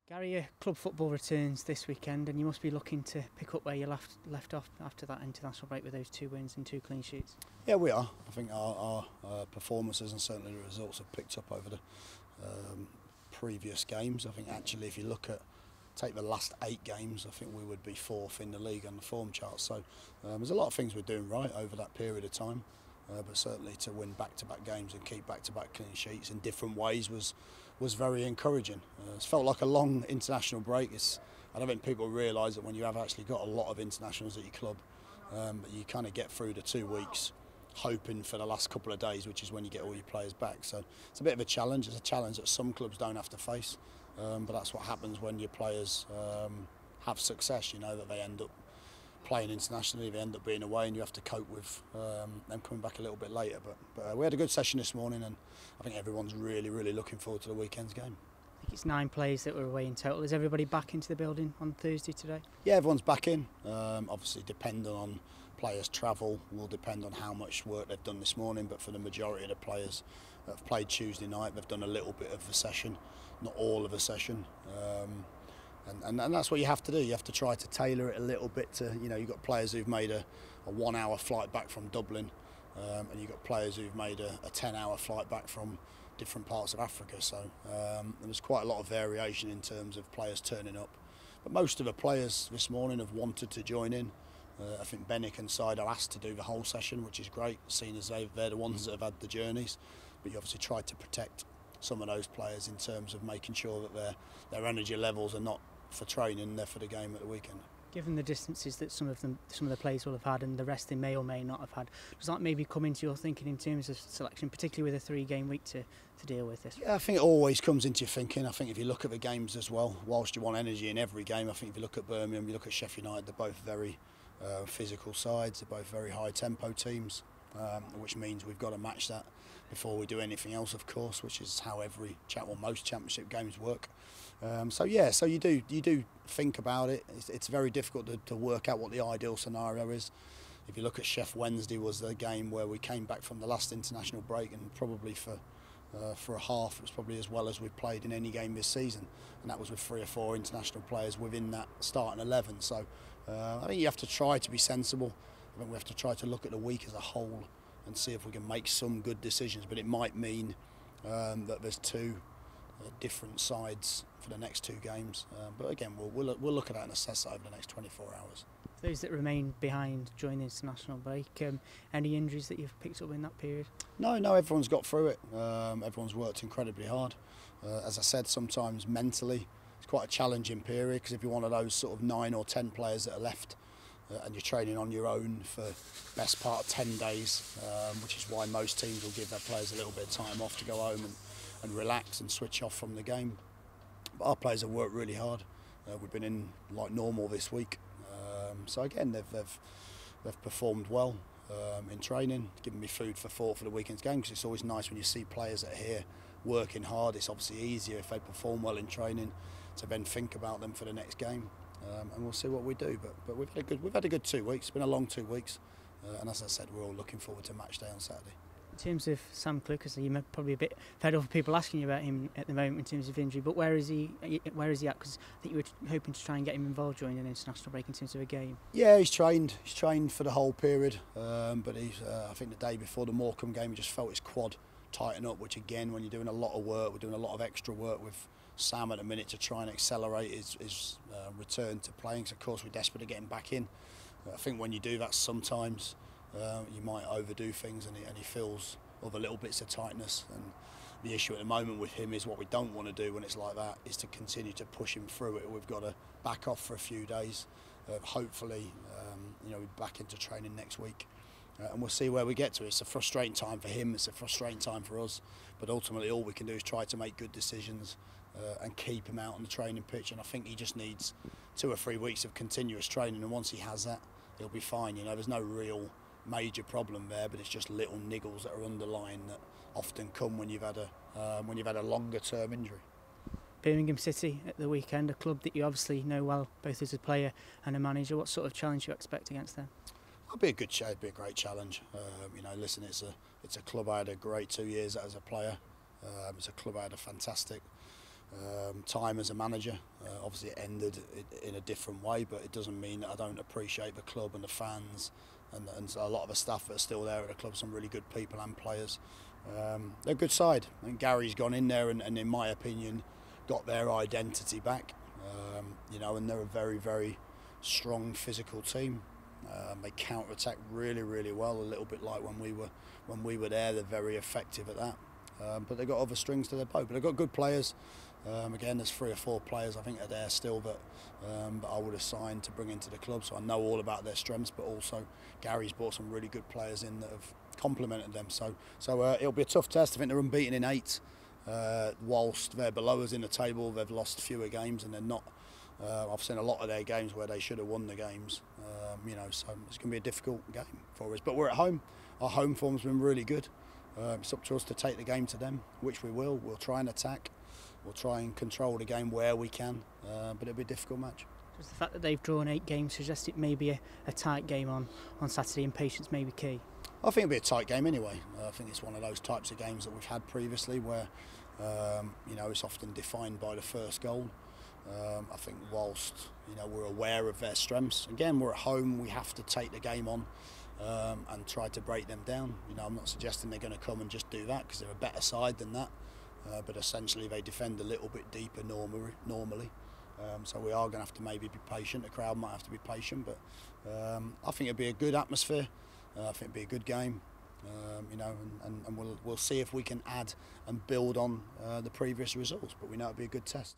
Gary, club football returns this weekend and you must be looking to pick up where you left off after that international break with those 2 wins and 2 clean sheets. Yeah, we are. I think our performances and certainly the results have picked up over the previous games. I think actually if you take the last 8 games, I think we would be 4th in the league on the form chart. So there's a lot of things we're doing right over that period of time. But certainly to win back-to-back games and keep back-to-back clean sheets in different ways was very encouraging. It's felt like a long international break. I don't think people realise that when you have actually got a lot of internationals at your club, you kind of get through the 2 weeks hoping for the last couple of days, which is when you get all your players back. So it's a bit of a challenge. It's a challenge that some clubs don't have to face, but that's what happens when your players have success. You know that they end up playing internationally, they end up being away, and you have to cope with them coming back a little bit later. But we had a good session this morning, and I think everyone's really looking forward to the weekend's game. I think it's 9 players that were away in total. Is everybody back into the building on Thursday today? Yeah, everyone's back in. Obviously, depending on players' travel, will depend on how much work they've done this morning. But for the majority of the players that have played Tuesday night, they've done a little bit of the session, not all of the session. And that's what you have to do. You have to try to tailor it a little bit to, you've got players who've made a 1-hour flight back from Dublin, and you've got players who've made a 10-hour flight back from different parts of Africa. So there's quite a lot of variation in terms of players turning up. But most of the players this morning have wanted to join in. I think Bennick and Side are asked to do the whole session, which is great, seeing as they're the ones that have had the journeys. But you obviously try to protect some of those players in terms of making sure that their energy levels are not for training, they're for the game at the weekend. Given the distances that some of the players will have had and the rest they may or may not have had, does that maybe come into your thinking in terms of selection, particularly with a 3-game week to deal with this? Yeah, I think it always comes into your thinking. I think if you look at the games as well, whilst you want energy in every game, I think if you look at Birmingham, you look at Sheffield United, they're both very physical sides, they're both very high tempo teams, which means we've got to match that before we do anything else, of course, which is how most championship games work. So you do think about it. It's very difficult to work out what the ideal scenario is. If you look at Wednesday was the game where we came back from the last international break, and probably for a half it was probably as well as we've played in any game this season, and that was with 3 or 4 international players within that starting 11. So I think you have to try to be sensible. I think we have to try to look at the week as a whole and see if we can make some good decisions, but it might mean that there's 2 different sides for the next 2 games. But again, we'll look at that and assess that over the next 24 hours. Those that remain behind during the international break, any injuries that you've picked up in that period? No, everyone's got through it. Everyone's worked incredibly hard. As I said, sometimes mentally it's quite a challenging period, because if you're one of those sort of 9 or 10 players that are left, and you're training on your own for best part of 10 days, which is why most teams will give their players a little bit of time off to go home and relax and switch off from the game. But our players have worked really hard. We've been in like normal this week. So again, they've performed well in training, given me food for thought for the weekend's game, because it's always nice when you see players that are here working hard. It's obviously easier if they perform well in training to then think about them for the next game. And we'll see what we do, but we've had a good 2 weeks. It's been a long 2 weeks, and as I said, we're all looking forward to match day on Saturday. In terms of Sam Clucas, you're probably a bit fed up with people asking you about him at the moment in terms of injury, but where is he at? Because I think you were hoping to try and get him involved during an international break in terms of a game. Yeah, he's trained for the whole period, but I think the day before the Morecambe game, he just felt his quad tighten up, which again, when you're doing a lot of work, we're doing a lot of extra work with Sam at the minute to try and accelerate his return to playing. So of course we're desperate to get him back in. I think when you do that, sometimes you might overdo things, and he feels other little bits of tightness. And the issue at the moment with him is what we don't want to do when it's like that is to continue to push him through it. We've got to back off for a few days. Hopefully, we're back into training next week. And we'll see where we get to. It's a frustrating time for him, it's a frustrating time for us, but ultimately all we can do is try to make good decisions and keep him out on the training pitch. And I think he just needs 2 or 3 weeks of continuous training, and once he has that, he'll be fine. There's no real major problem there, but it's just little niggles that are underlying that often come when you've had a longer term injury. Birmingham City at the weekend, a club that you obviously know well, both as a player and a manager. What sort of challenge do you expect against them? It'll be a great challenge. Listen, it's a club I had a great 2 years as a player. It's a club I had a fantastic time as a manager. Obviously, it ended in a different way, but it doesn't mean that I don't appreciate the club and the fans and a lot of the staff that are still there at the club. Some really good people and players. They're a good side. And Gary's gone in there and, in my opinion, got their identity back. And they're a very, very strong physical team. They counter-attack really, really well. A little bit like when we were there. They're very effective at that. But they've got other strings to their bow. But they've got good players. Again, there's 3 or 4 players I think are there still that I would have signed to bring into the club. So I know all about their strengths, but also Gary's brought some really good players in that have complemented them. So it'll be a tough test. I think they're unbeaten in 8. Whilst they're below us in the table, they've lost fewer games, and they're not. I've seen a lot of their games where they should have won the games. So it's going to be a difficult game for us. But we're at home. Our home form's been really good. It's up to us to take the game to them, which we will. We'll try and attack. We'll try and control the game where we can, but it'll be a difficult match. Does the fact that they've drawn 8 games suggest it may be a tight game on Saturday, and patience may be key? I think it'll be a tight game anyway. I think it's one of those types of games that we've had previously where it's often defined by the first goal. I think whilst we're aware of their strengths, again we're at home, we have to take the game on and try to break them down. I'm not suggesting they're going to come and just do that, because they're a better side than that. But essentially they defend a little bit deeper normally. So we are going to have to maybe be patient. The crowd might have to be patient, but I think it'll be a good atmosphere. I think it'll be a good game. And we'll see if we can add and build on the previous results. But we know it'll be a good test.